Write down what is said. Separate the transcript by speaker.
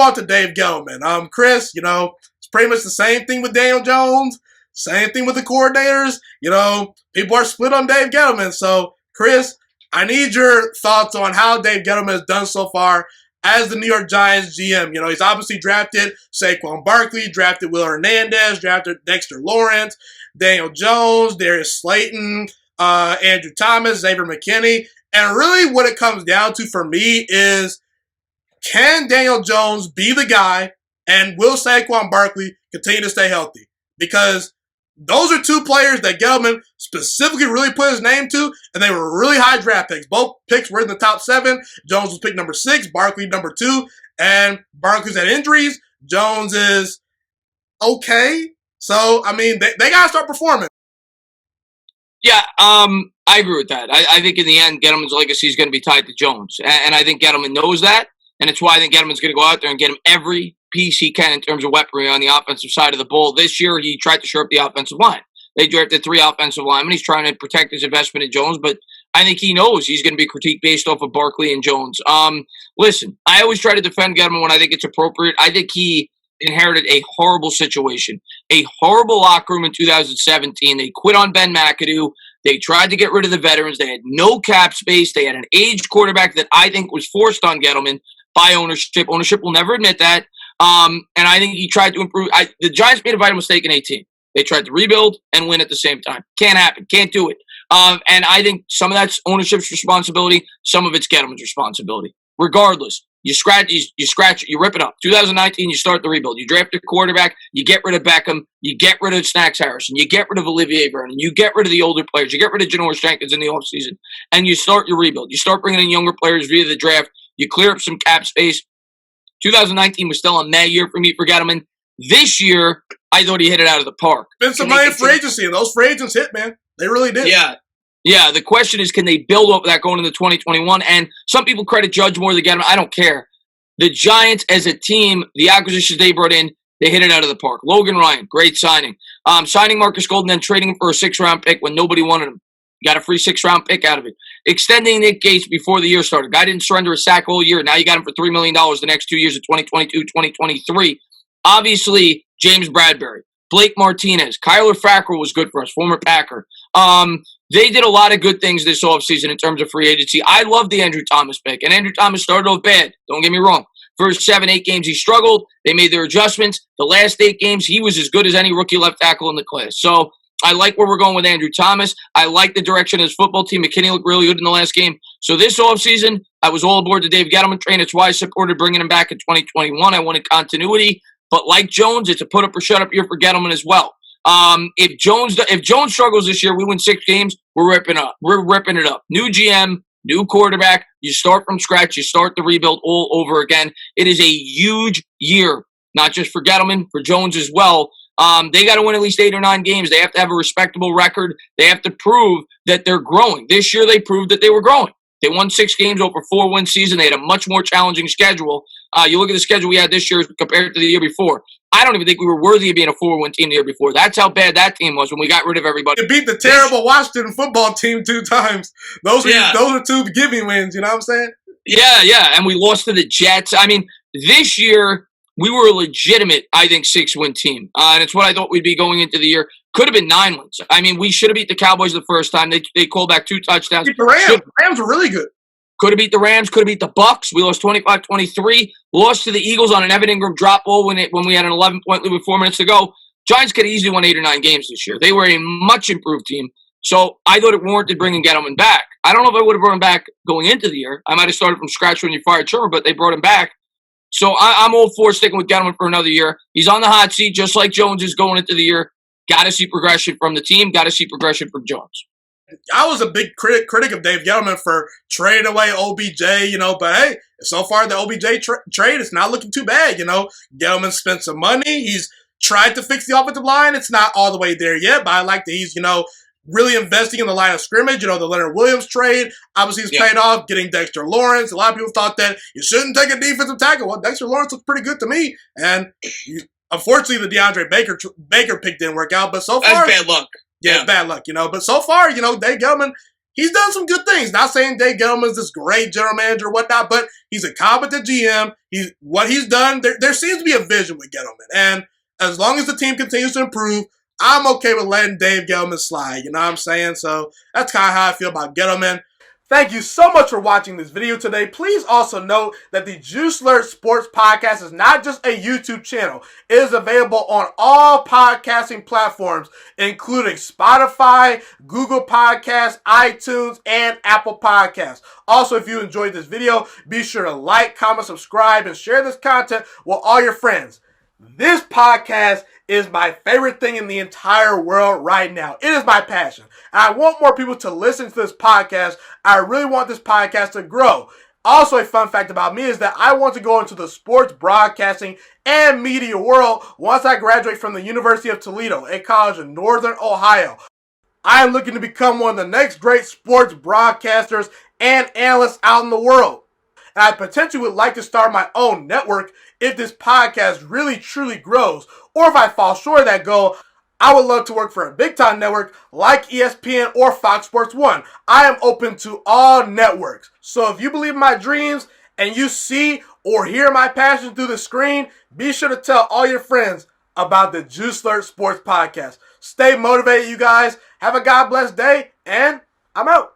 Speaker 1: on to Dave Gettleman. Chris, it's pretty much the same thing with Daniel Jones, same thing with the coordinators. People are split on Dave Gettleman. So, Chris, I need your thoughts on how Dave Gettleman has done so far as the New York Giants GM. He's obviously drafted Saquon Barkley, drafted Will Hernandez, drafted Dexter Lawrence, Daniel Jones, Darius Slayton, Andrew Thomas, Xavier McKinney. And really what it comes down to for me is, can Daniel Jones be the guy, and will Saquon Barkley continue to stay healthy? Because those are two players that Gettleman specifically really put his name to, and they were really high draft picks. Both picks were in the top 7. Jones was picked number 6, Barkley number 2, and Barkley's had injuries. Jones is okay. So, they got to start performing.
Speaker 2: Yeah, I agree with that. I think in the end, Gettleman's legacy is going to be tied to Jones. And I think Gettleman knows that, and it's why I think Gettleman's going to go out there and get him every piece he can in terms of weaponry on the offensive side of the ball. This year, he tried to shore up the offensive line. They drafted 3 offensive linemen. He's trying to protect his investment in Jones, but I think he knows he's going to be critiqued based off of Barkley and Jones. Listen, I always try to defend Gettleman when I think it's appropriate. I think he inherited a horrible situation, a horrible locker room in 2017. They quit on Ben McAdoo. They tried to get rid of the veterans. They had no cap space. They had an aged quarterback that I think was forced on Gettleman by ownership. Ownership will never admit that. And I think he tried to improve. The Giants made a vital mistake in 2018. They tried to rebuild and win at the same time. Can't happen. Can't do it. And I think some of that's ownership's responsibility. Some of it's Gettleman's responsibility. Regardless, you scratch it, you rip it up. 2019, you start the rebuild. You draft a quarterback. You get rid of Beckham. You get rid of Snacks Harrison. You get rid of Olivier Vernon. You get rid of the older players. You get rid of Janoris Jenkins in the offseason. And you start your rebuild. You start bringing in younger players via the draft. You clear up some cap space. 2019 was still a meh year for me for Gettleman. This year, I thought he hit it out of the park.
Speaker 1: Been some money in free agency, and those free agents hit, man. They really did.
Speaker 2: Yeah. The question is, can they build up that going into 2021? And some people credit Judge more than Gettleman. I don't care. The Giants as a team, the acquisitions they brought in, they hit it out of the park. Logan Ryan, great signing. Signing Marcus Golden, then trading him for a 6th-round pick when nobody wanted him. Got a free 6th-round pick out of it. Extending Nick Gates before the year started. Guy didn't surrender a sack all year. Now you got him for $3 million the next 2 years of 2022, 2023. Obviously, James Bradbury, Blake Martinez, Kyler Fackrell was good for us, former Packer. They did a lot of good things this offseason in terms of free agency. I love the Andrew Thomas pick, and Andrew Thomas started off bad. Don't get me wrong. First 7-8 games, he struggled. They made their adjustments. The last 8 games, he was as good as any rookie left tackle in the class. So I like where we're going with Andrew Thomas. I like the direction of his football team. McKinney looked really good in the last game. So this offseason, I was all aboard the Dave Gettleman train. It's why I supported bringing him back in 2021. I wanted continuity. But like Jones, it's a put up or shut up year for Gettleman as well. If Jones struggles this year, we win 6 games, we're ripping it up. New GM, new quarterback. You start from scratch. You start the rebuild all over again. It is a huge year, not just for Gettleman, for Jones as well. They got to win at least 8 or 9 games. They have to have a respectable record. They have to prove that they're growing. This year, they proved that they were growing. They won 6 games over 4-win season. They had a much more challenging schedule. You look at the schedule we had this year compared to the year before. I don't even think we were worthy of being a 4-win team the year before. That's how bad that team was when we got rid of everybody.
Speaker 1: You beat the terrible Washington football team 2 times. Those are 2 giving wins, you know what I'm saying?
Speaker 2: Yeah, and we lost to the Jets. I mean, this year, we were a legitimate, I think, 6-win team. And it's what I thought we'd be going into the year. Could have been 9 wins. I mean, we should have beat the Cowboys the first time. They called back 2 touchdowns.
Speaker 1: Beat the Rams. The Rams were really good.
Speaker 2: Could have beat the Rams. Could have beat the Bucks. We lost 25-23. Lost to the Eagles on an Evan Ingram drop ball when we had an 11-point lead with 4 minutes to go. Giants could have easily won 8 or 9 games this year. They were a much improved team. So I thought it warranted bringing Gettleman back. I don't know if I would have brought him back going into the year. I might have started from scratch when you fired Sherman, but they brought him back. So I'm all for sticking with Gettleman for another year. He's on the hot seat, just like Jones is going into the year. Got to see progression from the team. Got to see progression from Jones.
Speaker 1: I was a big critic of Dave Gettleman for trading away OBJ, but hey, so far the OBJ trade is not looking too bad, Gettleman spent some money. He's tried to fix the offensive line. It's not all the way there yet, but I like that he's, really investing in the line of scrimmage. The Leonard Williams trade, obviously he's paid off, getting Dexter Lawrence. A lot of people thought that you shouldn't take a defensive tackle. Well, Dexter Lawrence looks pretty good to me, and unfortunately the DeAndre Baker pick didn't work out, but so far...
Speaker 2: That's bad luck.
Speaker 1: Yeah, it's bad luck, But so far, Dave Gettleman, he's done some good things. Not saying Dave Gettleman's this great general manager or whatnot, but he's a competent GM. What he's done, there seems to be a vision with Gettleman. And as long as the team continues to improve, I'm okay with letting Dave Gettleman slide. You know what I'm saying? So that's kind of how I feel about Gettleman. Thank you so much for watching this video today. Please also note that the Juice Alert Sports Podcast is not just a YouTube channel. It is available on all podcasting platforms, including Spotify, Google Podcasts, iTunes, and Apple Podcasts. Also, if you enjoyed this video, be sure to like, comment, subscribe, and share this content with all your friends. This podcast is my favorite thing in the entire world right now. It is my passion. And I want more people to listen to this podcast. I really want this podcast to grow. Also, a fun fact about me is that I want to go into the sports broadcasting and media world once I graduate from the University of Toledo, a college in Northern Ohio. I am looking to become one of the next great sports broadcasters and analysts out in the world. And I potentially would like to start my own network if this podcast really truly grows. Or if I fall short of that goal, I would love to work for a big time network like ESPN or Fox Sports 1. I am open to all networks. So if you believe in my dreams and you see or hear my passion through the screen, be sure to tell all your friends about the Juice Alert Sports Podcast. Stay motivated, you guys. Have a God bless day, and I'm out.